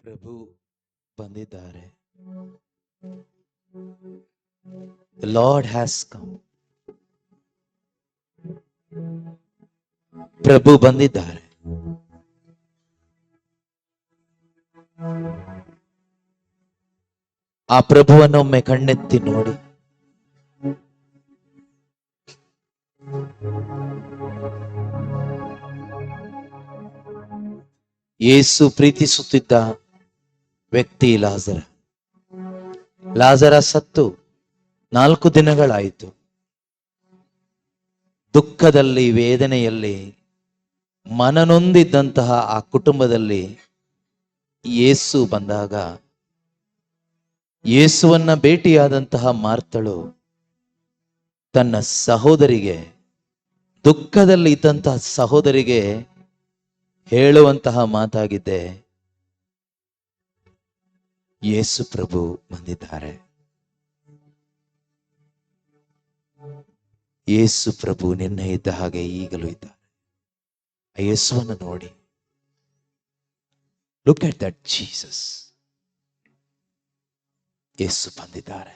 ಪ್ರಭು ಬಂದಿದ್ದಾರೆ. The Lord has come. ಪ್ರಭು ಬಂದಿದ್ದಾರೆ. ಆ ಪ್ರಭುವನ್ನೊಮ್ಮೆ ಕಣ್ಣೆತ್ತಿ ನೋಡಿ. ಯೇಸು ಪ್ರೀತಿಸುತ್ತಿದ್ದ ವ್ಯಕ್ತಿ ಲಾಜರ. ಲಾಜರ ಸತ್ತು 4 ದಿನಗಳಾಯಿತು. ದುಃಖದಲ್ಲಿ, ವೇದನೆಯಲ್ಲಿ ಮನನೊಂದಿದ್ದಂತಹ ಆ ಕುಟುಂಬದಲ್ಲಿ ಯೇಸು ಬಂದಾಗ, ಯೇಸುವನ್ನ ಭೇಟಿಯಾದಂತಹ ಮಾರ್ತಳು ತನ್ನ ಸಹೋದರಿಗೆ, ದುಃಖದಲ್ಲಿ ಇದ್ದಂತಹ ಸಹೋದರಿಗೆ ಹೇಳುವಂತಹ ಮಾತಾಗಿದೆ, ಯೇಸು ಪ್ರಭು ಬಂದಿದ್ದಾರೆ. ಯೇಸು ಪ್ರಭು ನಿನ್ನೆ ಇದ್ದ ಹಾಗೆ ಈಗಲೂ ಇದ್ದಾರೆ. ಆ ಯೇಸುವನ್ನು ನೋಡಿ. Look at that Jesus. ಯೇಸು ಬಂದಿದ್ದಾರೆ.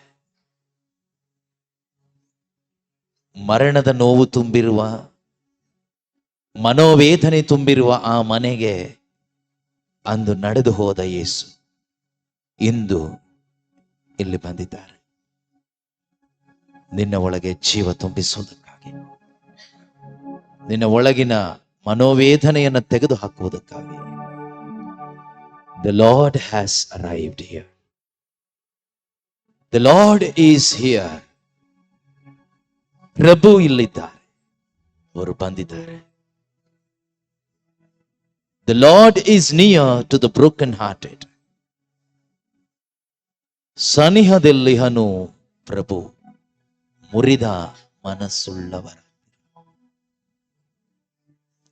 ಮರಣದ ನೋವು ತುಂಬಿರುವ, ಮನೋವೇದನೆ ತುಂಬಿರುವ ಆ ಮನೆಗೆ ಅಂದು ನಡೆದು ಹೋದ ಯೇಸು ಇಂದು ಇಲ್ಲಿ ಬಂದಿದ್ದಾರೆ. ನಿನ್ನ ಒಳಗೆ ಜೀವ ತುಂಬಿಸುವುದಕ್ಕಾಗಿ, ನಿನ್ನ ಒಳಗಿನ ಮನೋವೇದನೆಯನ್ನು ತೆಗೆದು ಹಾಕುವುದಕ್ಕಾಗಿ. The Lord has arrived here. The Lord is here. ಪ್ರಭು ಇಲ್ಲಿದ್ದಾರೆ. ಅವರು ಬಂದಿದ್ದಾರೆ. The Lord is near to the broken hearted. ಸನಿಹದಲ್ಲಿಹನು ಪ್ರಭು ಮುರಿದ ಮನಸ್ಸುಳ್ಳವರ.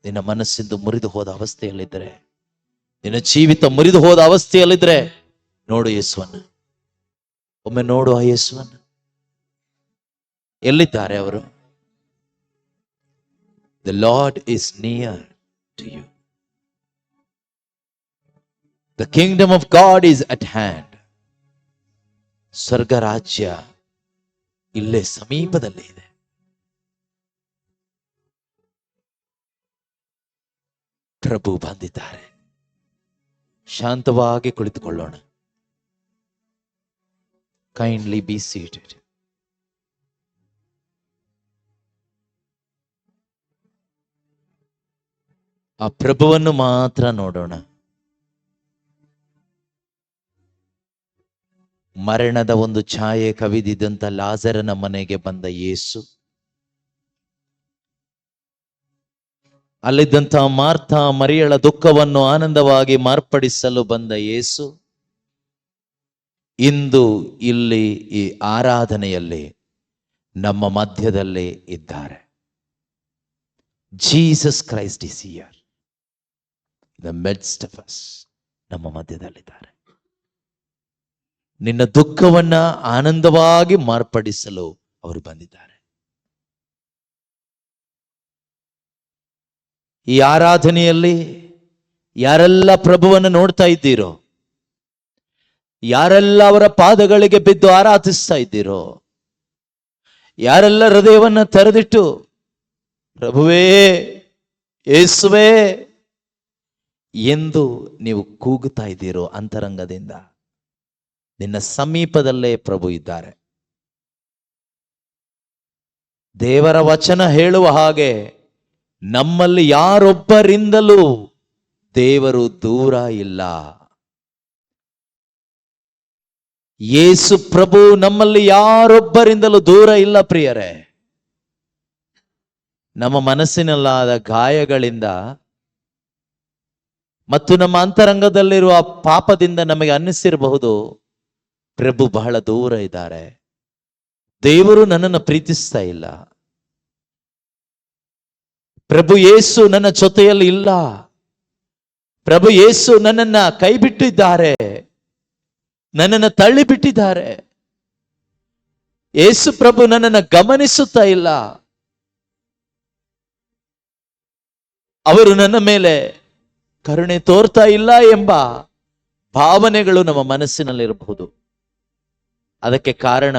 ನಿನ್ನ ಮನಸ್ಸಿಂದು ಮುರಿದು ಹೋದ ಅವಸ್ಥೆಯಲ್ಲಿದ್ದರೆ, ನಿನ್ನ ಜೀವಿತ ಮುರಿದು ಹೋದ ಅವಸ್ಥೆಯಲ್ಲಿದ್ರೆ ನೋಡು ಯೇಸುವನ್ನ. ಒಮ್ಮೆ ನೋಡು ಆ ಯೇಸುವನ್ನ. ಎಲ್ಲಿದ್ದಾರೆ ಅವರು? The Lord is near to you. The kingdom of God is at hand. ಸ್ವರ್ಗ ರಾಜ್ಯ ಇಲ್ಲೇ ಸಮೀಪದಲ್ಲೇ ಇದೆ. ಪ್ರಭು ಬಂದಿದ್ದಾರೆ. ಶಾಂತವಾಗಿ ಕುಳಿತುಕೊಳ್ಳೋಣ. Kindly be seated. ಆ ಪ್ರಭುವನ್ನು ಮಾತ್ರ ನೋಡೋಣ. ಮರಣದ ಒಂದು ಛಾಯೆ ಕವಿದಿದ್ದಂತ ಲಾಜರನ ಮನೆಗೆ ಬಂದ ಯೇಸು, ಅಲ್ಲಿದ್ದಂತಹ ಮಾರ್ಥ ಮರಿಯಳ ದುಃಖವನ್ನು ಆನಂದವಾಗಿ ಮಾರ್ಪಡಿಸಲು ಬಂದ ಯೇಸು ಇಂದು ಇಲ್ಲಿ ಈ ಆರಾಧನೆಯಲ್ಲಿ ನಮ್ಮ ಮಧ್ಯದಲ್ಲಿ ಇದ್ದಾರೆ. Jesus Christ is here in the midst of us. ನಮ್ಮ ಮಧ್ಯದಲ್ಲಿದ್ದಾರೆ. ನಿನ್ನ ದುಃಖವನ್ನ ಆನಂದವಾಗಿ ಮಾರ್ಪಡಿಸಲು ಅವರು ಬಂದಿದ್ದಾರೆ. ಈ ಆರಾಧನೆಯಲ್ಲಿ ಯಾರೆಲ್ಲ ಪ್ರಭುವನ್ನು ನೋಡ್ತಾ ಇದ್ದೀರೋ, ಯಾರೆಲ್ಲ ಅವರ ಪಾದಗಳಿಗೆ ಬಿದ್ದು ಆರಾಧಿಸ್ತಾ ಇದ್ದೀರೋ, ಯಾರೆಲ್ಲ ಹೃದಯವನ್ನ ತೆರೆದಿಟ್ಟು ಪ್ರಭುವೇ, ಯೇಸುವೇ ಎಂದು ನೀವು ಕೂಗುತ್ತಾ ಇದ್ದೀರೋ ಅಂತರಂಗದಿಂದ, ನಿನ್ನ ಸಮೀಪದಲ್ಲೇ ಪ್ರಭು ಇದ್ದಾರೆ. ದೇವರ ವಚನ ಹೇಳುವ ಹಾಗೆ ನಮ್ಮಲ್ಲಿ ಯಾರೊಬ್ಬರಿಂದಲೂ ದೇವರು ದೂರ ಇಲ್ಲ. ಯೇಸು ಪ್ರಭು ನಮ್ಮಲ್ಲಿ ಯಾರೊಬ್ಬರಿಂದಲೂ ದೂರ ಇಲ್ಲ ಪ್ರಿಯರೇ. ನಮ್ಮ ಮನಸ್ಸಿನಲ್ಲಾದ ಗಾಯಗಳಿಂದ ಮತ್ತು ನಮ್ಮ ಅಂತರಂಗದಲ್ಲಿರುವ ಪಾಪದಿಂದ ನಮಗೆ ಅನ್ನಿಸಿರಬಹುದು, ಪ್ರಭು ಬಹಳ ದೂರ ಇದ್ದಾರೆ, ದೇವರು ನನ್ನನ್ನು ಪ್ರೀತಿಸ್ತಾ ಇಲ್ಲ, ಪ್ರಭು ಯೇಸು ನನ್ನ ಜೊತೆಯಲ್ಲಿ ಇಲ್ಲ, ಪ್ರಭು ಯೇಸು ನನ್ನನ್ನ ಕೈ ಬಿಟ್ಟಿದ್ದಾರೆ, ನನ್ನನ್ನು ತಳ್ಳಿ ಬಿಟ್ಟಿದ್ದಾರೆ, ಯೇಸು ಪ್ರಭು ನನ್ನನ್ನು ಗಮನಿಸುತ್ತಾ ಇಲ್ಲ, ಅವರು ನನ್ನ ಮೇಲೆ ಕರುಣೆ ತೋರ್ತಾ ಇಲ್ಲ ಎಂಬ ಭಾವನೆಗಳು ನಮ್ಮ ಮನಸ್ಸಿನಲ್ಲಿರಬಹುದು. ಅದಕ್ಕೆ ಕಾರಣ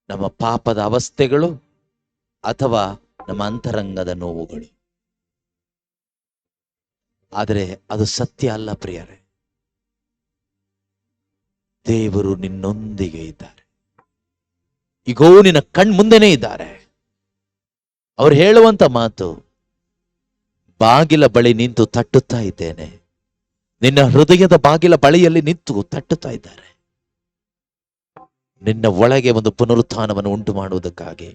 ನಮ್ಮ ಪಾಪದ ಅವಸ್ಥೆಗಳು ಅಥವಾ ನಮ್ಮ ಅಂತರಂಗದ ನೋವುಗಳು. ಆದರೆ ಅದು ಸತ್ಯ ಅಲ್ಲ ಪ್ರಿಯರೇ. ದೇವರು ನಿನ್ನೊಂದಿಗೆ ಇದ್ದಾರೆ. ಈಗೋ ನಿನ್ನ ಕಣ್ಮುಂದೆನೇ ಇದ್ದಾರೆ. ಅವ್ರು ಹೇಳುವಂತ ಮಾತು, ಬಾಗಿಲ ಬಳಿ ನಿಂತು ತಟ್ಟುತ್ತಾ ಇದ್ದೇನೆ. ನಿನ್ನ ಹೃದಯದ ಬಾಗಿಲ ಬಳಿಯಲ್ಲಿ ನಿಂತು ತಟ್ಟುತ್ತಾ ಇದ್ದಾರೆ. ನಿನ್ನ ಒಳಗೆ ಒಂದು ಪುನರುತ್ಥಾನವನ್ನು ಉಂಟು ಮಾಡುವುದಕ್ಕಾಗಿ,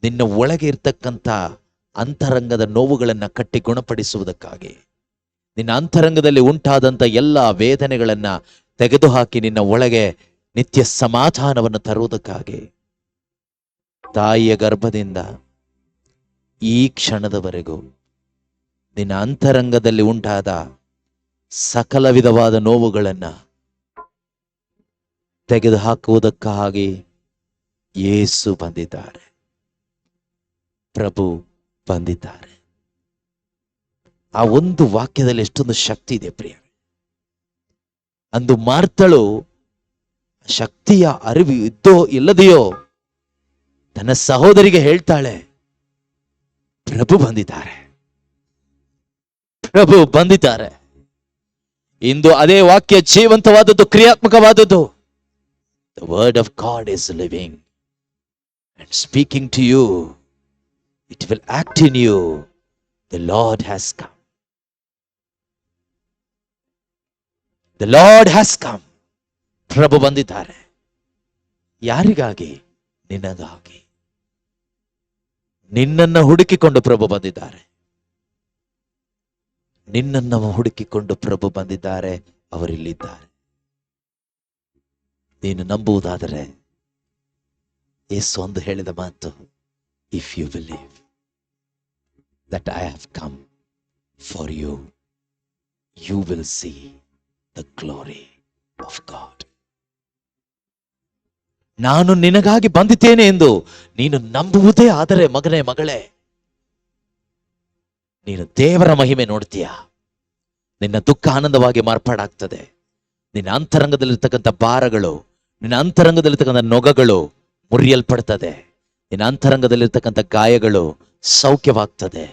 ನಿನ್ನ ಒಳಗೆ ಇರ್ತಕ್ಕಂಥ ಅಂತರಂಗದ ನೋವುಗಳನ್ನ ಕಟ್ಟಿ ಗುಣಪಡಿಸುವುದಕ್ಕಾಗಿ, ನಿನ್ನ ಅಂತರಂಗದಲ್ಲಿ ಉಂಟಾದಂಥ ಎಲ್ಲ ವೇದನೆಗಳನ್ನ ತೆಗೆದುಹಾಕಿ ನಿನ್ನ ಒಳಗೆ ನಿತ್ಯ ಸಮಾಧಾನವನ್ನು ತರುವುದಕ್ಕಾಗಿ, ತಾಯಿಯ ಗರ್ಭದಿಂದ ಈ ಕ್ಷಣದವರೆಗೂ ನಿನ್ನ ಅಂತರಂಗದಲ್ಲಿ ಉಂಟಾದ ಸಕಲ ವಿಧವಾದ ನೋವುಗಳನ್ನ ತೆಗೆದುಹಾಕುವುದಕ್ಕಾಗಿ ಯೇಸು ಬಂದಿದ್ದಾರೆ, ಪ್ರಭು ಬಂದಿದ್ದಾರೆ. ಆ ಒಂದು ವಾಕ್ಯದಲ್ಲಿ ಎಷ್ಟೊಂದು ಶಕ್ತಿ ಇದೆ ಪ್ರಿಯ. ಅಂದು ಮಾರ್ತಳು ಶಕ್ತಿಯ ಅರಿವು ಇದ್ದೋ ಇಲ್ಲದೆಯೋ ತನ್ನ ಸಹೋದರಿಗೆ ಹೇಳ್ತಾಳೆ, ಪ್ರಭು ಬಂದಿದ್ದಾರೆ, ಪ್ರಭು ಬಂದಿದ್ದಾರೆ. ಇಂದು ಅದೇ ವಾಕ್ಯ ಜೀವಂತವಾದದ್ದು, ಕ್ರಿಯಾತ್ಮಕವಾದದ್ದು. The word of God is living and speaking to you. It will act in you. The Lord has come. The Lord has come. ಪ್ರಭು ಬಂದಿದ್ದಾರೆ. ಯಾರಿಗಾಗಿ? ನಿನಗಾಗಿ. ನಿನ್ನನ್ನು ಹುಡುಕಿಕೊಂಡು ಪ್ರಭು ಬಂದಿದ್ದಾರೆ. ನಿನ್ನನ್ನು ಹುಡುಕಿಕೊಂಡು ಪ್ರಭು ಬಂದಿದ್ದಾರೆ. ಅವರಿಲ್ಲಿದ್ದಾರೆ. ನೀನು ನಂಬುವುದಾದರೆ ಯೇಸು ಒಂದು ಹೇಳಿದ ಮಾತು, if you believe that I have come for you, you will see the glory of God. ನಾನು ನಿನಗಾಗಿ ಬಂದಿದ್ದೇನೆ ಎಂದು ನೀನು ನಂಬುವುದೇ ಆದರೆ ಮಗನೇ, ಮಗಳೇ, ನೀನು ದೇವರ ಮಹಿಮೆ ನೋಡ್ತೀಯ. ನಿನ್ನ ದುಃಖ ಆನಂದವಾಗಿ ಮಾರ್ಪಾಡಾಗ್ತದೆ. ನಿನ್ನ ಅಂತರಂಗದಲ್ಲಿರ್ತಕ್ಕಂಥ ಭಾರಗಳು, ನಿನ್ನ ಅಂತರಂಗದಲ್ಲಿರ್ತಕ್ಕಂಥ ನೊಗಗಳು ಮುರಿಯಲ್ಪಡ್ತದೆ. ನಿನ್ನ ಅಂತರಂಗದಲ್ಲಿರ್ತಕ್ಕಂಥ ಗಾಯಗಳು ಸೌಖ್ಯವಾಗ್ತದೆ.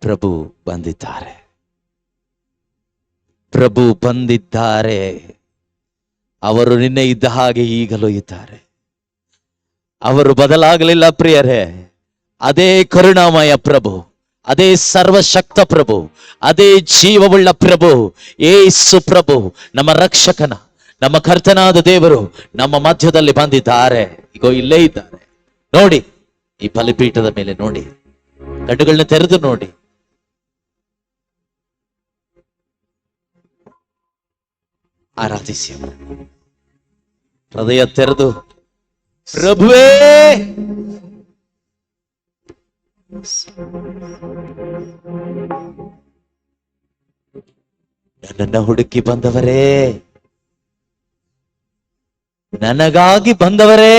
ಪ್ರಭು ಬಂದಿದ್ದಾರೆ, ಪ್ರಭು ಬಂದಿದ್ದಾರೆ. ಅವರು ನಿನ್ನೆ ಇದ್ದ ಹಾಗೆ ಈಗಲೂ ಇದ್ದಾರೆ. ಅವರು ಬದಲಾಗಲಿಲ್ಲ ಪ್ರಿಯರೇ. ಅದೇ ಕರುಣಾಮಯ ಪ್ರಭು, ಅದೇ ಸರ್ವಶಕ್ತ ಪ್ರಭು, ಅದೇ ಜೀವವುಳ್ಳ ಪ್ರಭು ಯೇಸು ಪ್ರಭು, ನಮ್ಮ ರಕ್ಷಕನ, ನಮ್ಮ ಕರ್ತನಾದ ದೇವರು ನಮ್ಮ ಮಧ್ಯದಲ್ಲಿ ಬಂದಿದ್ದಾರೆ. ಈಗ ಇಲ್ಲೇ ಇದ್ದಾರೆ. ನೋಡಿ, ಈ ಬಲಿಪೀಠದ ಮೇಲೆ ನೋಡಿ, ಕಣ್ಣುಗಳನ್ನ ತೆರೆದು ನೋಡಿ. ಆರಾಧಿಸಿ, ಹೃದಯ ತೆರೆದು, ಪ್ರಭುವೇ ನನ್ನನ್ನು ಹುಡುಕಿ ಬಂದವರೇ, ನನಗಾಗಿ ಬಂದವರೇ,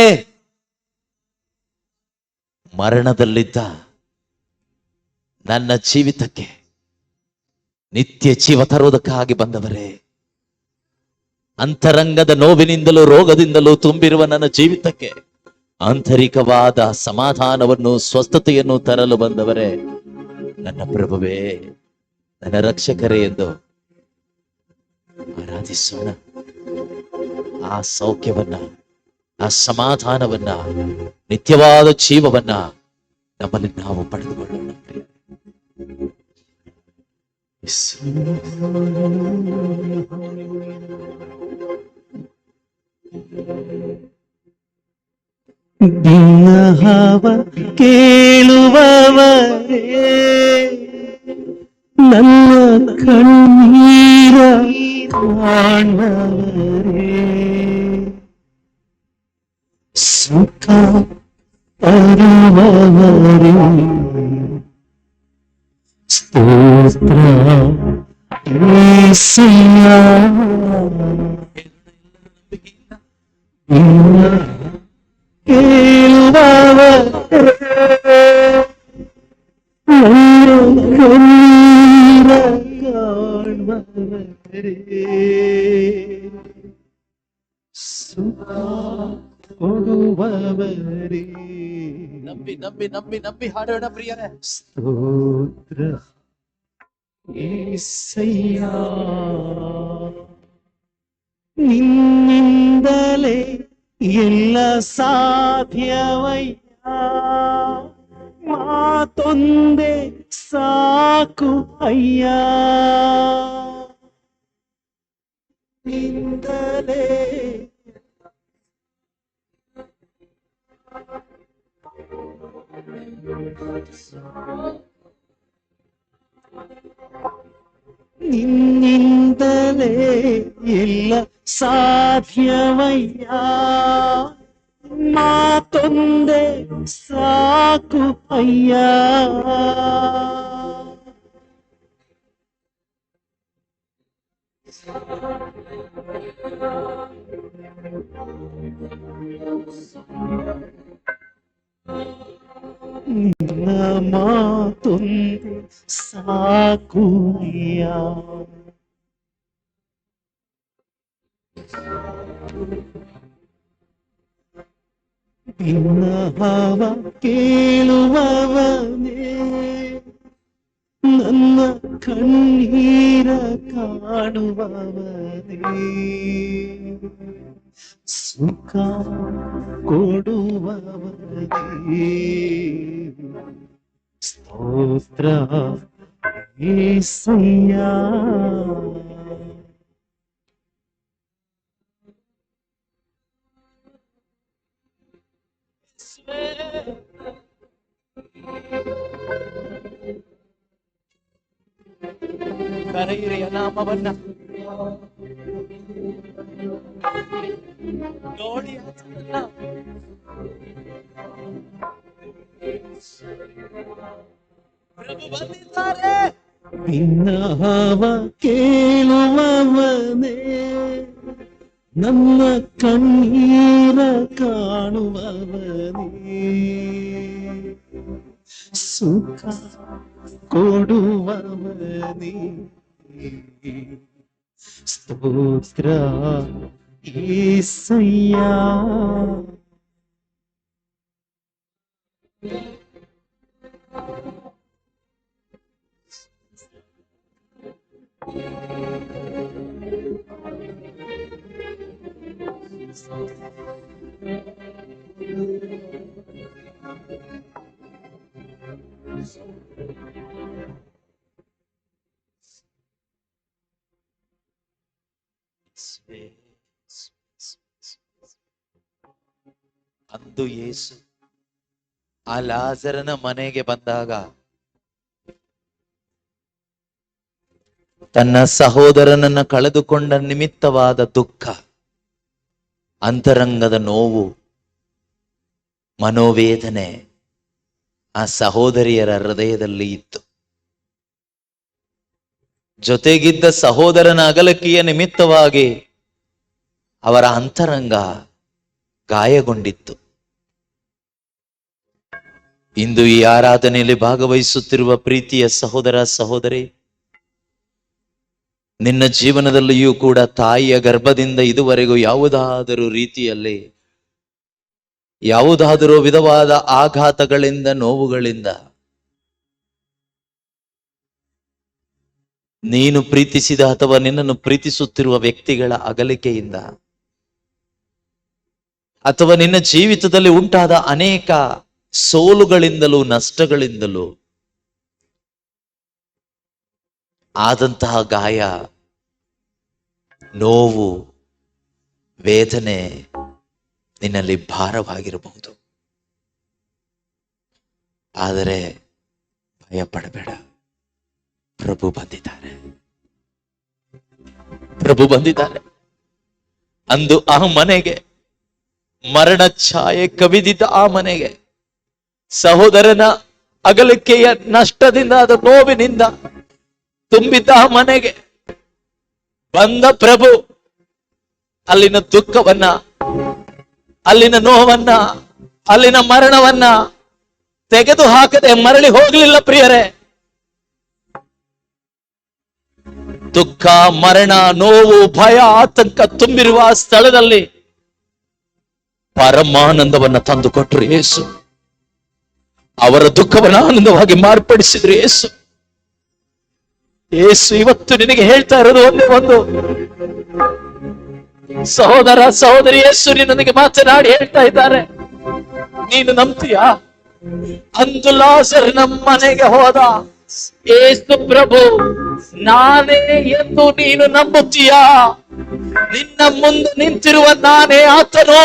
ಮರಣದಲ್ಲಿದ್ದ ನನ್ನ ಜೀವಿತಕ್ಕೆ ನಿತ್ಯ ಜೀವ ತರುವುದಕ್ಕಾಗಿ ಬಂದವರೇ, ಅಂತರಂಗದ ನೋವಿನಿಂದಲೂ ರೋಗದಿಂದಲೂ ತುಂಬಿರುವ ನನ್ನ ಜೀವಿತಕ್ಕೆ ಆಂತರಿಕವಾದ ಸಮಾಧಾನವನ್ನು, ಸ್ವಸ್ಥತೆಯನ್ನು ತರಲು ಬಂದವರೇ, ನನ್ನ ಪ್ರಭುವೇ, ನನ್ನ ರಕ್ಷಕರೇ ಎಂದು ಆರಾಧಿಸೋಣ. ಆ ಸೌಖ್ಯವನ್ನ, ಆ ಸಮಾಧಾನವನ್ನ, ನಿತ್ಯವಾದ ಜೀವವನ್ನ ನಮ್ಮಲ್ಲಿ ನಾವು ಪಡೆದುಕೊಳ್ಳೋಣ. ಭಿನ್ನಹಾವ ಕೇಳುವವರೇ, ನನ್ನ ಕಣ್ಣೀರ ಕಾಣುವವರೇ, ಸುಖ ತರುವವರೇ, ಸ್ತೋತ್ರ ಯೇಸಯ್ಯ. ಕೇಳುವವರೇ, ನನ್ನ ಕೊಡುವವರೇ. ನಂಬಿ ನಂಬಿ ನಂಬಿ ನಂಬಿ ಹಾಡೋಣ ಪ್ರಿಯರೇ. ಸ್ತೋತ್ರ యేసయ్య, ನಿನ್ನಿಂದಲೇ ಎಲ್ಲ ಸಾಧ್ಯವಯ್ಯ, ಮಾತೊಂದೇ ಸಾಕು ಅಯ್ಯ, ನಿಂದಲೇ ನಿನ್ನಿಂದಲೇ ಎಲ್ಲ ಸಾಧ್ಯವಯ್ಯ, ಮಾತೊಂದೇ ಸಾಕು ಅಯ್ಯ. ನಿನ್ನ ಮಾತೊಂದೇ ಸಾಕು ಅಯ್ಯ. ನಿನ್ನ ಭಾವ ಕೇಳುವವನೇ, ನನ್ನ ಕಣ್ಣೀರ ಕಾಣುವವನೇ, ಸುಖ ಕೊಡುವವನೇ. ಸ್ತೋತ್ರ యేసయ్య. ಕರೆಯಿರಿಯ ನಾಮವನ್ನ ನೋಡಿ ಆತನನ್ನ. ಪ್ರಭು ಬಂದಿದ್ದಾರೆ. ನಿನ್ನ ಹಾವ ಕೇಳುವವನೇ, ನನ್ನ ಕಣ್ಣೀರ ಕಾಣುವವನೇ, ಸುಖ ಕೊಡುವವನೇ. ಸ್ತೋತ್ರ యేసయ్య. ಅಂದು ಯೇಸು ಆ ಲಾಜರನ ಮನೆಗೆ ಬಂದಾಗ ತನ್ನ ಸಹೋದರನನ್ನ ಕಳೆದುಕೊಂಡ ನಿಮಿತ್ತವಾದ ದುಃಖ, ಅಂತರಂಗದ ನೋವು, ಮನೋವೇದನೆ ಆ ಸಹೋದರಿಯರ ಹೃದಯದಲ್ಲಿ ಇತ್ತು. ಜೊತೆಗಿದ್ದ ಸಹೋದರನ ಅಗಲಿಕೆಯ ನಿಮಿತ್ತವಾಗಿ ಅವರ ಅಂತರಂಗ ಗಾಯಗೊಂಡಿತ್ತು. ಇಂದು ಈ ಆರಾಧನೆಯಲ್ಲಿ ಭಾಗವಹಿಸುತ್ತಿರುವ ಪ್ರೀತಿಯ ಸಹೋದರ ಸಹೋದರಿ, ನಿನ್ನ ಜೀವನದಲ್ಲಿಯೂ ಕೂಡ ತಾಯಿಯ ಗರ್ಭದಿಂದ ಇದುವರೆಗೂ ಯಾವುದಾದರೂ ರೀತಿಯಲ್ಲಿ ಯಾವುದಾದರೂ ವಿಧವಾದ ಆಘಾತಗಳಿಂದ, ನೋವುಗಳಿಂದ, ನೀನು ಪ್ರೀತಿಸಿದ ಅಥವಾ ನಿನ್ನನ್ನು ಪ್ರೀತಿಸುತ್ತಿರುವ ವ್ಯಕ್ತಿಗಳ ಅಗಲಿಕೆಯಿಂದ, ಅಥವಾ ನಿನ್ನ ಜೀವಿತದಲ್ಲಿ ಉಂಟಾದ ಅನೇಕ ಸೋಲುಗಳಿಂದಲೂ ನಷ್ಟಗಳಿಂದಲೂ ಆದಂತಹ ಗಾಯ, ನೋವು, ವೇದನೆ ನಿನ್ನಲ್ಲಿ ಭಾರವಾಗಿರಬಹುದು. ಆದರೆ ಭಯ ಪಡಬೇಡ, ಪ್ರಭು ಬಂದಿದ್ದಾರೆ. ಪ್ರಭು ಬಂದಿದ್ದಾರೆ. ಅಂದು ಆ ಮನೆಗೆ, ಮರಣ ಛಾಯೆ ಕವಿದಿದ್ದ ಆ ಮನೆಗೆ, ಸಹೋದರನ ಅಗಲಿಕೆಯ ನಷ್ಟದಿಂದ, ಆದ ನೋವಿನಿಂದ ತುಂಬಿದ್ದ ಆ ಮನೆಗೆ ಬಂದ ಪ್ರಭು ಅಲ್ಲಿನ ದುಃಖವನ್ನ, ಅಲ್ಲಿನ ನೋವನ್ನ, ಅಲ್ಲಿನ ಮರಣವನ್ನ ತೆಗೆದು ಹಾಕದೆ ಮರಳಿ ಹೋಗಲಿಲ್ಲ ಪ್ರಿಯರೇ. ದುಃಖ, ಮರಣ, ನೋವು, ಭಯ, ಆತಂಕ ತುಂಬಿರುವ ಸ್ಥಳದಲ್ಲಿ ಪರಮಾನಂದವನ್ನ ತಂದು ಕೊಟ್ರು ಯೇಸು. ಅವರ ದುಃಖವನ್ನ ಆನಂದವಾಗಿ ಮಾರ್ಪಡಿಸಿದ್ರು ಯೇಸು. ಯೇಸು ಇವತ್ತು ನಿನಗೆ ಹೇಳ್ತಾ ಇರೋದು ಒಂದೇ ಒಂದು, ಸಹೋದರ ಸಹೋದರಿ, ಯೇಸು ನಿನ್ನೊಂದಿಗೆ ಮಾತನಾಡಿ ಹೇಳ್ತಾ ಇದ್ದಾರೆ, ನೀನು ನಂಬ್ತೀಯಾ? ಅಂದು ಲಾಜರ್ ನಮ್ಮ ಮನೆಗೆ ಹೋದ, ಯೇಸು ಪ್ರಭು ನಾನೇ ಎಂದು ನೀನು ನಂಬುತ್ತೀಯಾ? ನಿನ್ನ ಮುಂದೆ ನಿಂತಿರುವ ನಾನೇ ಆತನು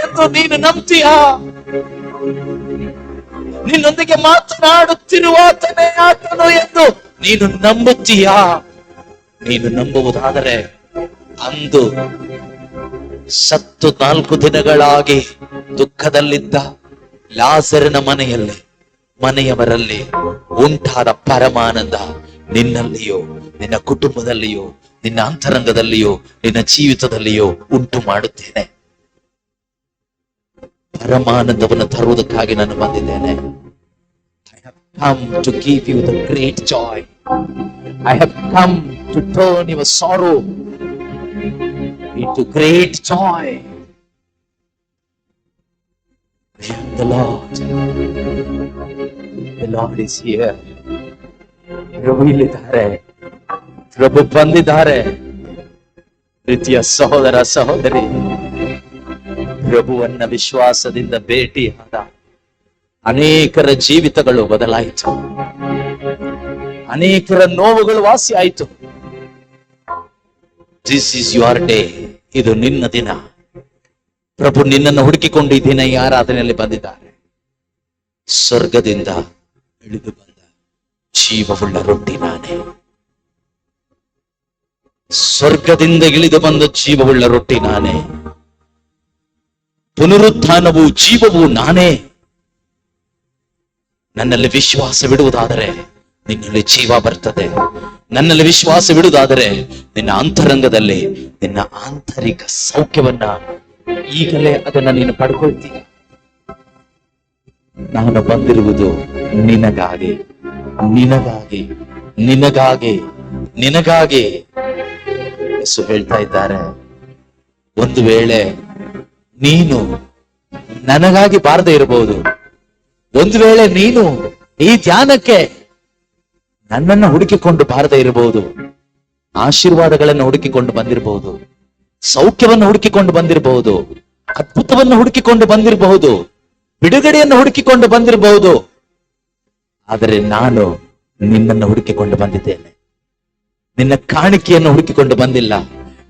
ಎಂದು ನೀನು ನಂಬ್ತೀಯಾ? ನಿನ್ನೊಂದಿಗೆ ಮಾತನಾಡುತ್ತಿರುವ ಆತನೇ ಆತನು ಎಂದು ನೀನು ನಂಬುತ್ತೀಯಾ? ನೀನು ನಂಬುವುದಾದರೆ ಅಂದು ಸತ್ತು 4 ದಿನಗಳಾಗಿ ದುಃಖದಲ್ಲಿದ್ದ ಲಾಜರನ ಮನೆಯವರಲ್ಲಿ ಉಂಟಾದ ಪರಮಾನಂದ ನಿನ್ನಲ್ಲಿಯೋ, ನಿನ್ನ ಕುಟುಂಬದಲ್ಲಿಯೋ, ನಿನ್ನ ಅಂತರಂಗದಲ್ಲಿಯೋ, ನಿನ್ನ ಜೀವಿತದಲ್ಲಿಯೋ ಉಂಟು ಮಾಡುತ್ತೇನೆ. ಪರಮಾನಂದವನ್ನು ತರುವುದಕ್ಕಾಗಿ ನಾನು ಬಂದಿದ್ದೇನೆ. I have come to give you the great joy. I have come to turn your sorrow into great joy. I am the Lord. The Lord is here. ಪ್ರಭು ಇಲ್ಲಿದ್ದಾರೆ, ಪ್ರಭು ಬಂದಿದ್ದಾರೆ. ಪ್ರೀತಿಯ ಸಹೋದರ ಸಹೋದರಿ, ಪ್ರಭುವನ್ನ ವಿಶ್ವಾಸದಿಂದ ಭೇಟಿಯಾದ ಅನೇಕರ ಜೀವಿತಗಳು ಬದಲಾಯಿತು, ಅನೇಕರ ನೋವುಗಳು ವಾಸಿ ಆಯಿತು. This is your day. ಇದು ನಿನ್ನ ದಿನ. ಪ್ರಭು ನಿನ್ನನ್ನು ಹುಡುಕಿಕೊಂಡು ಈ ದಿನ ಈ ಆರಾಧನೆಯಲ್ಲಿ ಬಂದಿದ್ದಾರೆ. ಸ್ವರ್ಗದಿಂದ ಇಳಿದು ಬಂದ ಜೀವವುಳ್ಳ ರೊಟ್ಟಿ ನಾನೇ. ಸ್ವರ್ಗದಿಂದ ಇಳಿದು ಬಂದ ಜೀವವುಳ್ಳ ರೊಟ್ಟಿ ನಾನೇ. ಪುನರುತ್ಥಾನವು ಜೀವವು ನಾನೇ. ನನ್ನಲ್ಲಿ ವಿಶ್ವಾಸವಿಡುವುದಾದರೆ ನಿನ್ನಲ್ಲಿ ಜೀವ ಬರ್ತದೆ. ನನ್ನಲ್ಲಿ ವಿಶ್ವಾಸವಿಡುವುದಾದರೆ ನಿನ್ನ ಅಂತರಂಗದಲ್ಲಿ ನಿನ್ನ ಆಂತರಿಕ ಸೌಖ್ಯವನ್ನ ಈಗಲೇ ಅದನ್ನ ನೀನು ಪಡ್ಕೊಳ್ತೀಯ. ನಾನು ಬಂದಿರುವುದು ನಿನಗಾಗಿ, ನಿನಗಾಗಿ, ನಿನಗಾಗಿ, ನಿನಗಾಗಿ. ಯೇಸು ಹೇಳ್ತಾ ಇದ್ದಾರೆ, ಒಂದು ವೇಳೆ ನೀನು ನನಗಾಗಿ ಬಾರದೆ ಇರಬಹುದು, ಒಂದು ವೇಳೆ ನೀನು ಈ ಧ್ಯಾನಕ್ಕೆ ನನ್ನನ್ನು ಹುಡುಕಿಕೊಂಡು ಬಾರದೆ ಇರಬಹುದು, ಆಶೀರ್ವಾದಗಳನ್ನು ಹುಡುಕಿಕೊಂಡು ಬಂದಿರಬಹುದು, ಸೌಖ್ಯವನ್ನು ಹುಡುಕಿಕೊಂಡು ಬಂದಿರಬಹುದು, ಅದ್ಭುತವನ್ನು ಹುಡುಕಿಕೊಂಡು ಬಂದಿರಬಹುದು, ಬಿಡುಗಡೆಯನ್ನು ಹುಡುಕಿಕೊಂಡು ಬಂದಿರಬಹುದು. ಆದರೆ ನಾನು ನಿನ್ನನ್ನು ಹುಡುಕಿಕೊಂಡು ಬಂದಿದ್ದೇನೆ. ನಿನ್ನ ಕಾಣಿಕೆಯನ್ನು ಹುಡುಕಿಕೊಂಡು ಬಂದಿಲ್ಲ,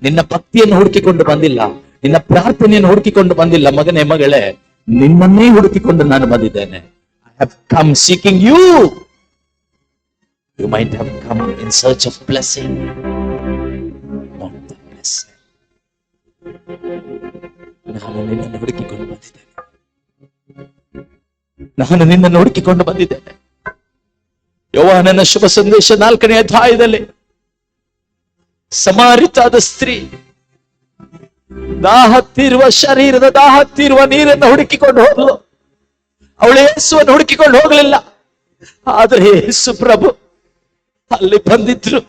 ನಿನ್ನ ಭಕ್ತಿಯನ್ನು ಹುಡುಕಿಕೊಂಡು ಬಂದಿಲ್ಲ, ನಿನ್ನ ಪ್ರಾರ್ಥನೆಯನ್ನು ಹುಡುಕಿಕೊಂಡು ಬಂದಿಲ್ಲ. ಮಗನೇ ಮಗಳೇ, ನಿನ್ನನ್ನೇ ಹುಡುಕಿಕೊಂಡು ನಾನು ಬಂದಿದ್ದೇನೆ. I have come seeking you. You might have come in search of blessing, not the blessing. ನಾನು ನಿನ್ನನ್ನು ಹುಡುಕಿಕೊಂಡು ಬಂದಿದ್ದೇನೆ. ನಾನು ನಿನ್ನನ್ನು ಹುಡುಕಿಕೊಂಡು ಬಂದಿದ್ದೇನೆ. ಯೋಹಾನನ ಶುಭ ಸಂದೇಶ 4ನೇ ಅಧ್ಯಾಯದಲ್ಲಿ ಸಮಾರಿತಾದ ಸ್ತ್ರೀ ಶರೀರದ ದಾಹತ್ತಿರುವ ನೀರನ್ನು ಹುಡುಕಿಕೊಂಡು ಹೋದ್ಲು. ಅವಳು ಯೇಸುವನ್ನು ಹುಡುಕಿಕೊಂಡು ಹೋಗಲಿಲ್ಲ. ಆದ್ರೆ ಯೇಸು ಪ್ರಭು ಅಲ್ಲಿ ಬಂದಿದ್ರು.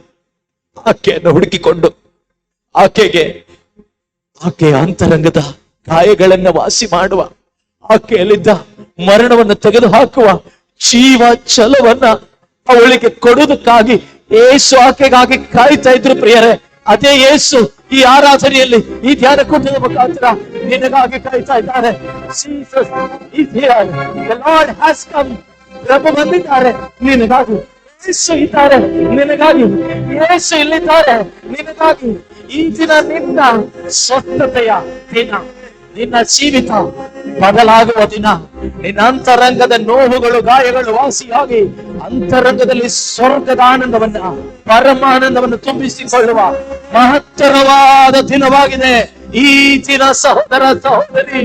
ಆಕೆಯನ್ನು ಹುಡುಕಿಕೊಂಡು ಆಕೆಯ ಅಂತರಂಗದ ಗಾಯಗಳನ್ನ ವಾಸಿ ಮಾಡುವ, ಆಕೆಯಲ್ಲಿದ್ದ ಮರಣವನ್ನು ತೆಗೆದು ಹಾಕುವ ಜೀವ ಛಲವನ್ನ ಅವಳಿಗೆ ಕೊಡುವುದಕ್ಕಾಗಿ ಯೇಸು ಆಕೆಗಾಗಿ ಕಾಯ್ತಾ ಇದ್ರು. ಪ್ರಿಯರೇ, ಅದೇ ಯೇಸು ಈ ಆರಾಧನೆಯಲ್ಲಿ, ಈ ಧ್ಯಾನ ಕೂಟದ ಮುಖಾಂತರ ನಿನಗಾಗಿ ಕಾಯ್ತಾ ಇದ್ದಾರೆ. ಪ್ರಭು ಬಂದಿದ್ದಾರೆ ನಿನಗಾಗಿ. ಯೇಸು ಇದ್ದಾರೆ ನಿನಗಾಗಿ. ಯೇಸು ಇಲ್ಲಿದ್ದಾರೆ ನಿನಗಾಗಿ. ಈ ದಿನ ನಿನ್ನ ಸ್ವಸ್ಥತೆಯ ದಿನ, ನಿನ್ನ ಜೀವಿತ ಬದಲಾಗುವ ದಿನ. ನಿನ್ನ ಅಂತರಂಗದ ನೋವುಗಳು, ಗಾಯಗಳು ವಾಸಿಯಾಗಿ ಅಂತರಂಗದಲ್ಲಿ ಸ್ವರ್ಗದ ಆನಂದವನ್ನ, ಪರಮಾನಂದವನ್ನು ತುಂಬಿಸಿಕೊಳ್ಳುವ ಮಹತ್ತರವಾದ ದಿನವಾಗಿದೆ ಈ ದಿನ. ಸಹೋದರ ಸಹೋದರಿ,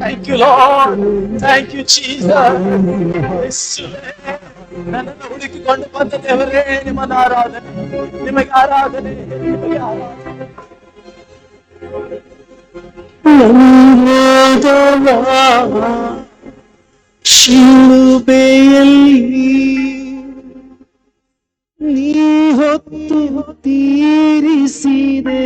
thank you lord, thank you Jesus. ನನ್ನನ್ನು ಹುಡುಕಿಕೊಂಡು ಬಂದ ದೇವರೇ, ನಿಮ್ಮನ್ನ ಆರಾಧನೆ, ನಿಮಗೆ ಆರಾಧನೆ, ನಿಮಗೆ ಆರಾಧನೆ. ಶಿಲುಬೆಯಲ್ಲಿ ನೀ ಹೊತ್ತು ತೀರಿಸಿದೆ.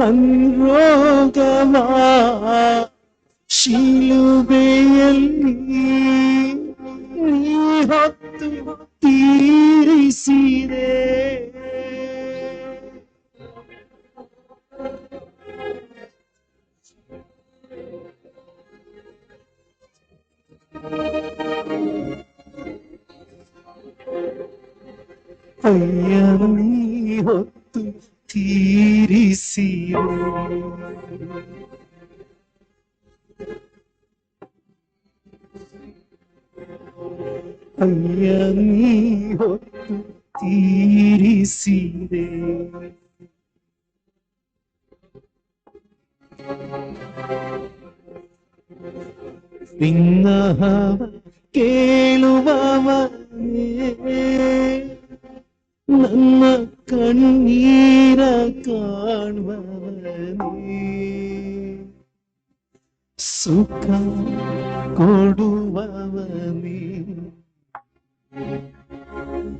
ನನ್ ರೋಗವ ಶಿಲುಬೆಯಲ್ಲಿ ನೀ ಹೊತ್ತು ತೀರಿಸಿದೆ. ಅಯ್ಯ ನೀ ಹೊತ್ತು ತೀರಿಸಿದೆ. ಅಯ್ಯ ನೀ ಹೊತ್ತು ತೀರಿಸಿದೆ. ವಿನ್ನಹವ ಕೇಳುವವನೇ, ನನ್ನ ಕಣ್ಣೀರ ಕಾಣುವವನೇ, ಸುಖ ಕೊಡುವವನೇ,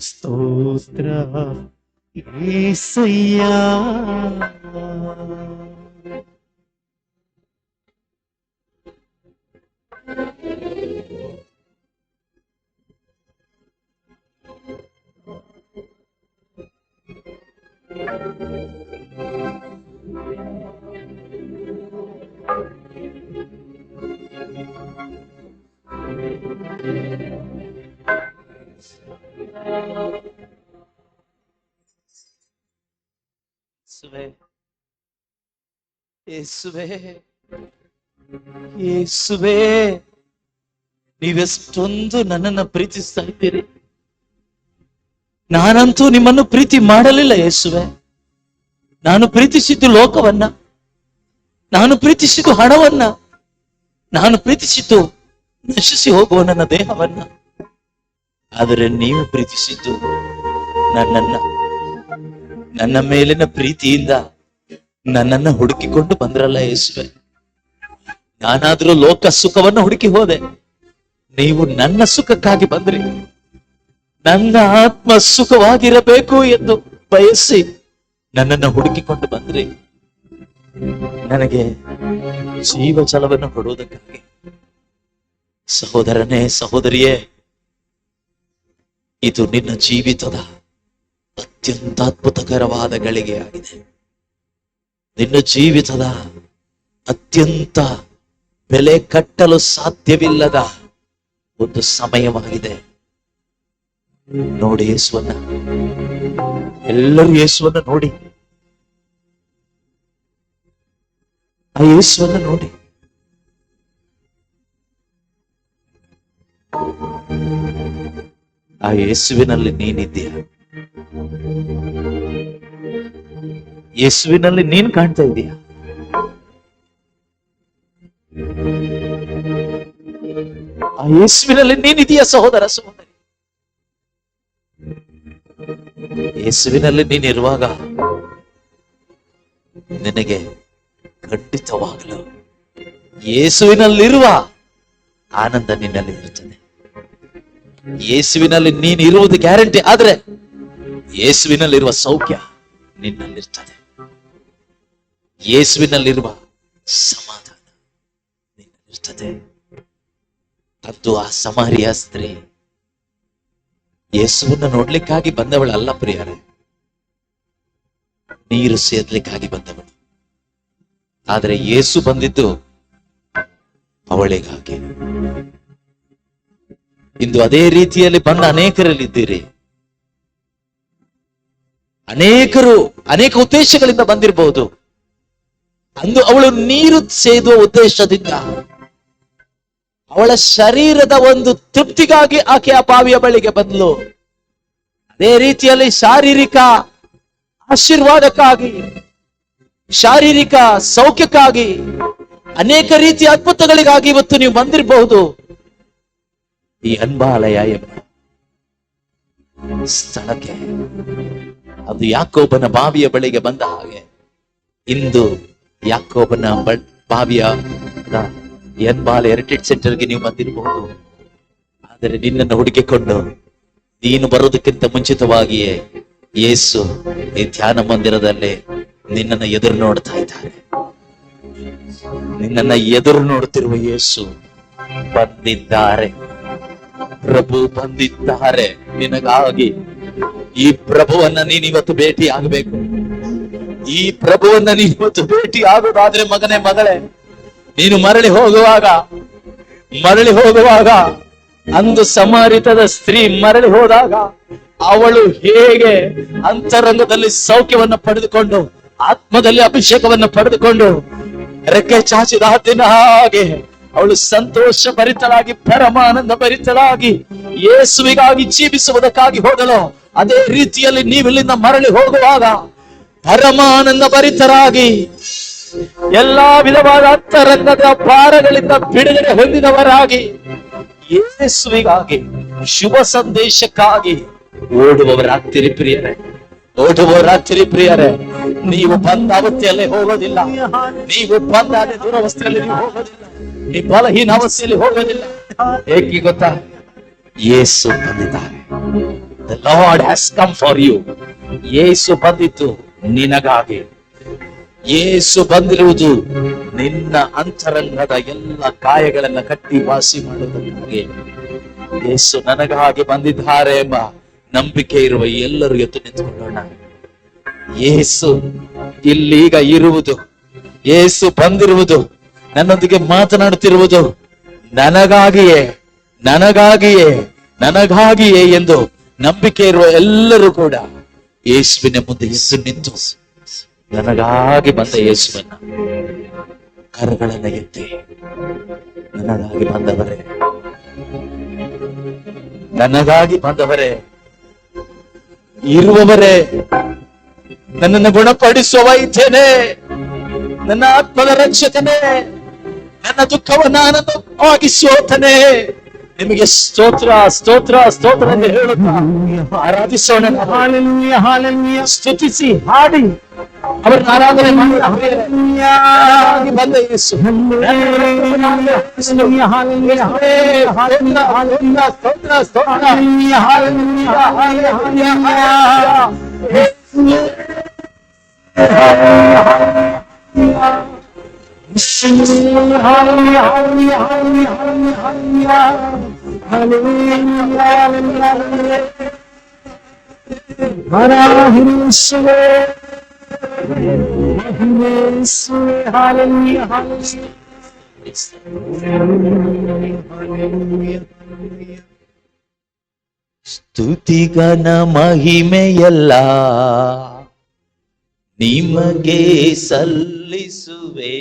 ಸ್ತೋತ್ರ యేసయ్య. ಯೇಸುವೇ, ಯೇಸುವೇ, ನೀವೆಷ್ಟೊಂದು ನನ್ನನ್ನು ಪ್ರೀತಿಸ್ತಾ ಇದ್ದೀರಿ. ನಾನಂತೂ ನಿಮ್ಮನ್ನು ಪ್ರೀತಿ ಮಾಡಲಿಲ್ಲ ಯೇಸುವೆ. ನಾನು ಪ್ರೀತಿಸಿದ್ದು ಲೋಕವನ್ನ, ನಾನು ಪ್ರೀತಿಸಿದ್ದು ಹಣವನ್ನ, ನಾನು ಪ್ರೀತಿಸಿದ್ದು ನಶಿಸಿ ಹೋಗುವ ನನ್ನ ದೇಹವನ್ನ. ಆದರೆ ನೀವು ಪ್ರೀತಿಸಿದ್ದು ನನ್ನನ್ನ. ನನ್ನ ಮೇಲಿನ ಪ್ರೀತಿಯಿಂದ ನನ್ನನ್ನ ಹುಡುಕಿಕೊಂಡು ಬಂದ್ರಲ್ಲ ಯೇಸುವೆ. ನಾನಾದ್ರೂ ಲೋಕ ಸುಖವನ್ನು ಹುಡುಕಿ ಹೋದೆ, ನೀವು ನನ್ನ ಸುಖಕ್ಕಾಗಿ ಬಂದ್ರಿ. ನನ್ನ ಆತ್ಮ ಸುಖವಾಗಿರಬೇಕು ಎಂದು ಬಯಸಿ ನನ್ನನ್ನು ಹುಡುಕಿಕೊಂಡು ಬಂದ್ರಿ. ನನಗೆ ಜೀವ ಜಲವನ್ನು ಕೊಡುವುದಕ್ಕಾಗಿ. ಸಹೋದರನೇ, ಸಹೋದರಿಯೇ, ಇದು ನಿನ್ನ ಜೀವಿತದ ಅತ್ಯಂತ ಅದ್ಭುತಕರವಾದ ಗಳಿಗೆಯಾಗಿದೆ. ನಿನ್ನ ಜೀವಿತದ ಅತ್ಯಂತ ಬೆಲೆ ಕಟ್ಟಲು ಸಾಧ್ಯವಿಲ್ಲದ ಒಂದು ಸಮಯವಾಗಿದೆ. ನೋಡಿ ಯೇಸುವನ್ನ, ಎಲ್ಲರೂ ಯೇಸುವನ್ನ ನೋಡಿ, ಆ ಯೇಸುವನ್ನ ನೋಡಿ. ಆ ಯೇಸುವಿನಲ್ಲಿ ನೀನಿದ್ದೀಯ. ಯೇಸುವಿನಲ್ಲಿ ನೀನ್ ಕಾಣ್ತಾ ಇದೀಯ. ಆ ಯೇಸುವಿನಲ್ಲಿ ನೀನಿದೀಯ ಸಹೋದರ, ಸಹೋದರಿ. ಯೇಸುವಿನಲ್ಲಿ ನೀನಿರುವಾಗ ನಿನಗೆ ಖಂಡಿತವಾಗಲು ಯೇಸುವಿನಲ್ಲಿರುವ ಆನಂದ ನಿನ್ನಲ್ಲಿ ಇರುತ್ತದೆ. ಯೇಸುವಿನಲ್ಲಿ ನೀನು ಇರುವುದು ಗ್ಯಾರಂಟಿ. ಆದ್ರೆ ಯೇಸುವಿನಲ್ಲಿರುವ ಸೌಖ್ಯ ನಿನ್ನಲ್ಲಿರ್ತದೆ. ಯೇಸುವಿನಲ್ಲಿರುವ ಸಮಾಧಾನ ನಿನ್ನಲ್ಲಿರ್ತದೆ. ಅದು ಆ ಸಮಾರಿಯ ಸ್ತ್ರೀ ಯೇಸುವನ್ನ ನೋಡ್ಲಿಕ್ಕಾಗಿ ಬಂದವಳಲ್ಲ ಪ್ರಿಯರೇ, ನೀರು ಸೇರ್ಲಿಕ್ಕಾಗಿ ಬಂದವಳು. ಆದರೆ ಯೇಸು ಬಂದಿದ್ದು ಅವಳಿಗಾಗಿ. ಇಂದು ಅದೇ ರೀತಿಯಲ್ಲಿ ಬಂದ ಅನೇಕರಲ್ಲಿದ್ದೀರಿ. ಅನೇಕರು ಅನೇಕ ಉದ್ದೇಶಗಳಿಂದ ಬಂದಿರಬಹುದು. ಅಂದು ಅವಳು ನೀರು ಸೇದುವ ಉದ್ದೇಶದಿಂದ, ಅವಳ ಶರೀರದ ಒಂದು ತೃಪ್ತಿಗಾಗಿ ಆಕೆ ಆ ಬಾವಿಯ ಬಳಿಗೆ ಬಂದ್ಲು. ಅದೇ ರೀತಿಯಲ್ಲಿ ಶಾರೀರಿಕ ಆಶೀರ್ವಾದಕ್ಕಾಗಿ, ಶಾರೀರಿಕ ಸೌಖ್ಯಕ್ಕಾಗಿ, ಅನೇಕ ರೀತಿಯ ಅದ್ಭುತಗಳಿಗಾಗಿ ಇವತ್ತು ನೀವು ಬಂದಿರಬಹುದು. ಈ ಅನ್ಬಾಲಯ ಎಂಬ ಸ್ಥಳಕ್ಕೆ, ಅದು ಯಾಕೋಬನ ಬಾವಿಯ ಬಳಿಗೆ ಬಂದ ಹಾಗೆ ಇಂದು ಯಾಕೋಬನ ಬಾವಿಯ ಎನ್ಬಾಲ್ ಹೆರಿಟೇಜ್ ಸೆಂಟರ್ಗೆ ನೀವು ಬಂದಿರಬಹುದು. ಆದರೆ ನಿನ್ನನ್ನು ಹುಡುಕಿಕೊಂಡು ನೀನು ಬರೋದಕ್ಕಿಂತ ಮುಂಚಿತವಾಗಿಯೇ ಯೇಸು ಈ ಧ್ಯಾನ ಮಂದಿರದಲ್ಲಿ ನಿನ್ನನ್ನು ಎದುರು ನೋಡ್ತಾ ಇದ್ದಾರೆ. ನಿನ್ನನ್ನ ಎದುರು ನೋಡುತ್ತಿರುವ ಯೇಸು ಬಂದಿದ್ದಾರೆ. ಪ್ರಭು ಬಂದಿದ್ದಾರೆ ನಿನಗಾಗಿ. ಈ ಪ್ರಭುವನ್ನ ನೀನಿವತ್ತು ಭೇಟಿ ಆಗಬೇಕು. ಈ ಪ್ರಭುವನ್ನ ನೀನಿವತ್ತು ಭೇಟಿ ಆಗೋದಾದ್ರೆ ಮಗನೇ, ಮಗಳೇ, ನೀನು ಮರಳಿ ಹೋಗುವಾಗ ಅಂದು ಸಮಾರಿತದ ಸ್ತ್ರೀ ಮರಳಿ ಹೋದಾಗ ಅವಳು ಹೇಗೆ ಅಂತರಂಗದಲ್ಲಿ ಸೌಖ್ಯವನ್ನು ಪಡೆದುಕೊಂಡು ಆತ್ಮದಲ್ಲಿ ಅಭಿಷೇಕವನ್ನು ಪಡೆದುಕೊಂಡು ರೆಕ್ಕೆ ಚಾಚಿದ ದಿನ ಹಾಗೆ ಅವಳು ಸಂತೋಷ ಭರಿತಳಾಗಿ ಪರಮಾನಂದ ಭರಿತಳಾಗಿ ಯೇಸುವಿಗಾಗಿ ಜೀವಿಸುವುದಕ್ಕಾಗಿ ಹೋದಳು. ಅದೇ ರೀತಿಯಲ್ಲಿ ನೀವಿಲ್ಲಿಂದ ಮರಳಿ ಹೋಗುವಾಗ ಪರಮಾನಂದ ಭರಿತರಾಗಿ ಎಲ್ಲಾ ವಿಧವಾದ ಅಂತರಂಗದ ಭಾರಗಳಿಂದ ಬಿಡುಗಡೆ ಹೊಂದಿದವರಾಗಿ ಯೇಸುವಿಗಾಗಿ ಶುಭ ಸಂದೇಶಕ್ಕಾಗಿ ಓಡುವವರಾಗ್ತಿರಿ ಪ್ರಿಯರೇ. ನೀವು ಬಂದ ಅವಸ್ಥೆಯಲ್ಲಿ ಹೋಗೋದಿಲ್ಲ. ನೀವು ಬಂದ ಅದೇ ದುರವಸ್ಥೆಯಲ್ಲಿ ನೀವು ಹೋಗೋದಿಲ್ಲ. ಈ ಬಲಹೀನ ಅವಸ್ಥೆಯಲ್ಲಿ ಹೋಗೋದಿಲ್ಲ. ಏಕೆ ಗೊತ್ತಾ? ಯೇಸು ಬಂದಿದ್ದಾರೆ. The Lord has come for you. ಯೇಸು ಬಂದಿದ್ದು ನಿನಗಾಗಿ. ಯೇಸು ಬಂದಿರುವುದು ನಿನ್ನ ಅಂತರಂಗದ ಎಲ್ಲ ಗಾಯಗಳನ್ನ ಕಟ್ಟಿ ವಾಸಿ ಮಾಡುವುದಕ್ಕಾಗಿ. ಯೇಸು ನನಗಾಗಿ ಬಂದಿದ್ದಾರೆ ಎಂಬ ನಂಬಿಕೆ ಇರುವ ಎಲ್ಲರೂ ಎದ್ದು ನಿಂತುಕೊಳ್ಳೋಣ. ಯೇಸು ಇಲ್ಲೀಗ ಇರುವುದು, ಯೇಸು ಬಂದಿರುವುದು, ನನ್ನೊಂದಿಗೆ ಮಾತನಾಡುತ್ತಿರುವುದು ನನಗಾಗಿಯೇ ಎಂದು ನಂಬಿಕೆ ಇರುವ ಎಲ್ಲರೂ ಕೂಡ ಯೇಸುವಿನ ಮುಂದೆ ಎದ್ದು ನಿಂತು ನನಗಾಗಿ ಬಂದ ಯೇಸುವನ್ನ ಕರಗಳನ್ನ ಎತ್ತಿ, ನನಗಾಗಿ ಬಂದವರೇ, ಇರುವವರೇ, ನನ್ನನ್ನು ಗುಣಪಡಿಸುವ ವೈದ್ಯನೇ, ನನ್ನ ಆತ್ಮದ ರಕ್ಷಕನೇ, ನನ್ನ ದುಃಖವನ್ನ ಆನಂದವಾಗಿಸುವತನೇ, ನಿಮಗೆ ಸ್ತೋತ್ರ ಎಂದು ಹೇಳುತ್ತಾ ಆರಾಧಿಸೋಣ. ಸ್ತುತಿಸಿ ಹಾಡಿ ಅವರನ್ನು ಆರಾಧನೆ ಮಾಡಿ ಬಂದ ಯೇಸು. ಸ್ತುತಿಗನ ಮಹಿಮೆಯಲ್ಲ ನಿಮಗೆ ಸಲ್ಲಿಸುವೆ.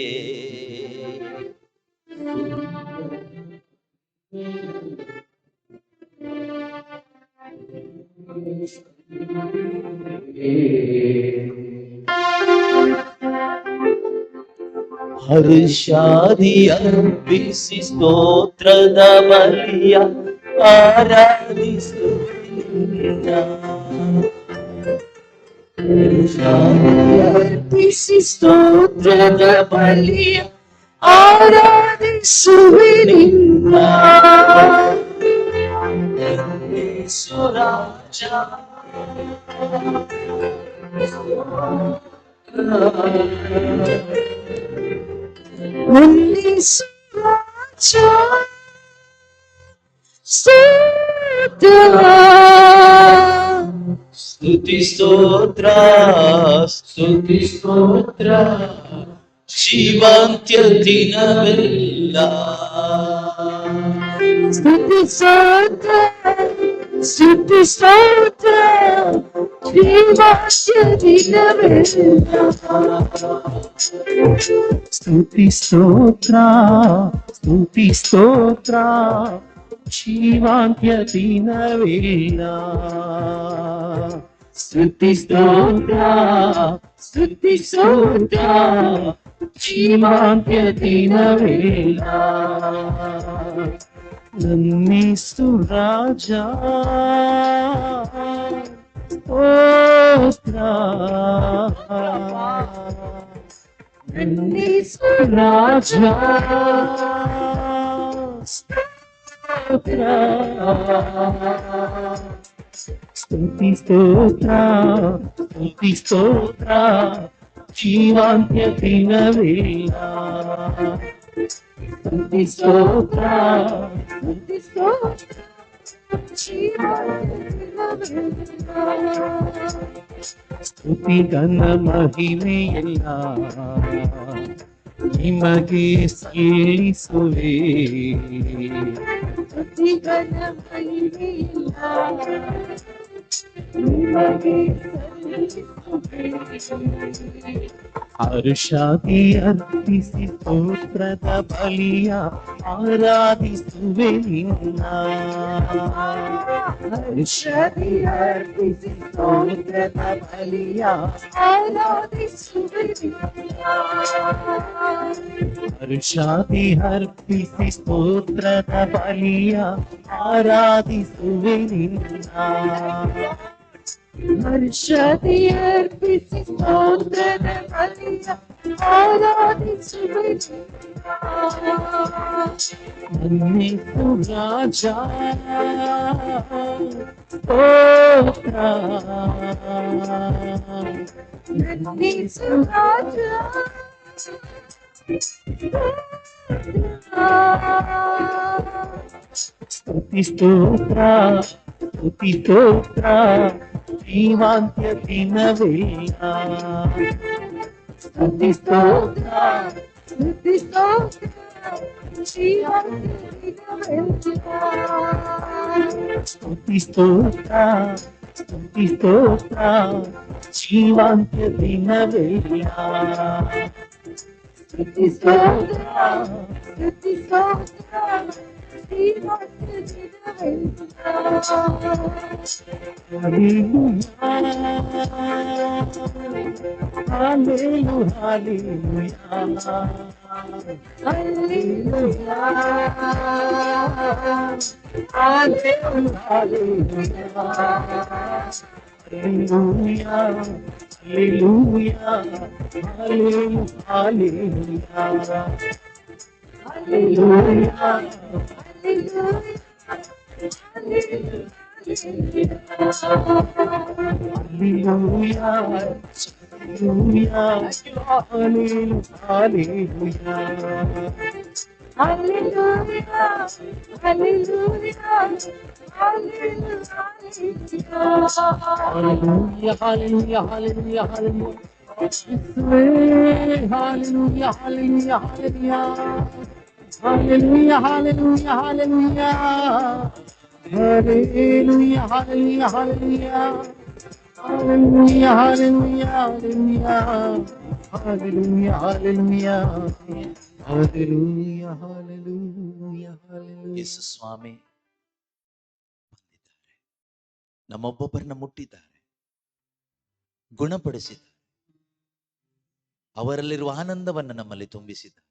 ಹರ್ಷಾದಿ ಅರ್ಪಿಸಿ ಸ್ತೋತ್ರದ ಬಲಿಯ ಆರಾಧಿಸುತ್ತ, ಅರ್ಪಿಸಿ ಸ್ತೋತ್ರದ ಬಲಿಯ ಆರಾಧಿಸುವೆ ನಿನ್ನ ಸುರಾಜ. ಸ್ತುತಿ ಸ್ತೋತ್ರ ಶಿವಾಂತ್ಯ ದಿನವೆಲ್ಲ. ಸ್ತುತಿ ಸ್ತೋತ್ರ ಶಿವಾಂತ್ಯ ದಿನವೆಲ್ಲ. ಸ್ತುತಿ ಸ್ತೋತ್ರ ಶಿವಾಂತ್ಯ ದಿನವಿಲ್ಲ. ಸ್ತುತಿ ಸ್ತೋತ್ರ ಶಿವಾಂತ್ಯ ದಿನವಿಲ್ಲ. ನನ್ನಿಸು ರಾಜ ಸ್ತೋತ್ರ, ನನ್ನಿಸು ರಾಜ ಸ್ತೋತ್ರ. ಸ್ತುತಿ ಸ್ತೋತ್ರ ಜೀವಾಂತ್ಯ ದಿನವೇಳ ಸ್ತುತಿ ಸ್ತೋತ್ರ ಸ್ತುತಿ ಸ್ತೋತ್ರ ಸ್ತುತಿ ಘನ ಮಹಿಮೆಯೆಲ್ಲ ನಿಮಗೆ ಸಲ್ಲಿಸುವೆ ಸ್ತುತಿ ಘನ ಮಹಿಮೆಯೆಲ್ಲ ನಿಮಗೆ ಸಲ್ಲಿಸುವೆ ಹರ್ಷಾದಿ ಅರ್ಪಿಸಿ ಸ್ತೋತ್ರದ ಬಲಿಯ ಆರಾಧಿಸುವೆ ನಿನ್ನ ಹರ್ಷಾದಿ ಅರ್ಪಿಸಿ ಸ್ತೋತ್ರದ ಬಲಿಯ ಆರಾಧಿಸುವೆ ನಿನ್ನ ಹರ್ಷಾದಿ ಅರ್ಪಿಸಿ ಸ್ತೋತ್ರದ ಬಲಿಯ ಆರಾಧಿಸುವೆ ನಿನ್ನ ಹರ್ಷದಿ ಅರ್ಪಿಸಿ ಸ್ತೋತ್ರದ ಬಲಿಯ ಆರಾಧಿಸುವೆ ನನ್ನೆಸು ರಾಜ ಸ್ತೋತ್ರ ನನ್ನೆಸು ರಾಜ ಸ್ತುತಿ ಸ್ತೋತ್ರ ಸ್ತುತಿ ಸ್ತೋತ್ರ ಜೀವಾಂತ್ಯ ದಿನವೇಳ ಸ್ತುತಿ ಸ್ತೋತ್ರ ಸ್ತುತಿ ಸ್ತೋತ್ರ ಜೀವಾಂತ್ಯ ದಿನವೇಳ ಸ್ತುತಿ ಸ್ತೋತ್ರ ಸ್ತುತಿ ಸ್ತೋತ್ರ ಜೀವಾಂತ್ಯ ದಿನವೇಳ ಸ್ತುತಿ ಸ್ತೋತ್ರ ಸ್ತುತಿ ಸ್ತೋತ್ರ ಜೀವಾಂತ್ಯ Hallelujah, hallelujah, hallelujah. Hallelujah, hallelujah, hallelujah. Hallelujah, hallelujah, hallelujah. Hallelujah, hallelujah. Hallelujah, hallelujah, hallelujah. ಯೇಸು ಸ್ವಾಮಿ ಬಂದಿದ್ದಾರೆ, ನಮ್ಮೊಬ್ಬೊಬ್ಬರನ್ನ ಮುಟ್ಟಿದ್ದಾರೆ, ಗುಣಪಡಿಸಿದ್ದಾರೆ, ಅವರಲ್ಲಿರುವ ಆನಂದವನ್ನು ನಮ್ಮಲ್ಲಿ ತುಂಬಿಸಿದ್ದಾರೆ.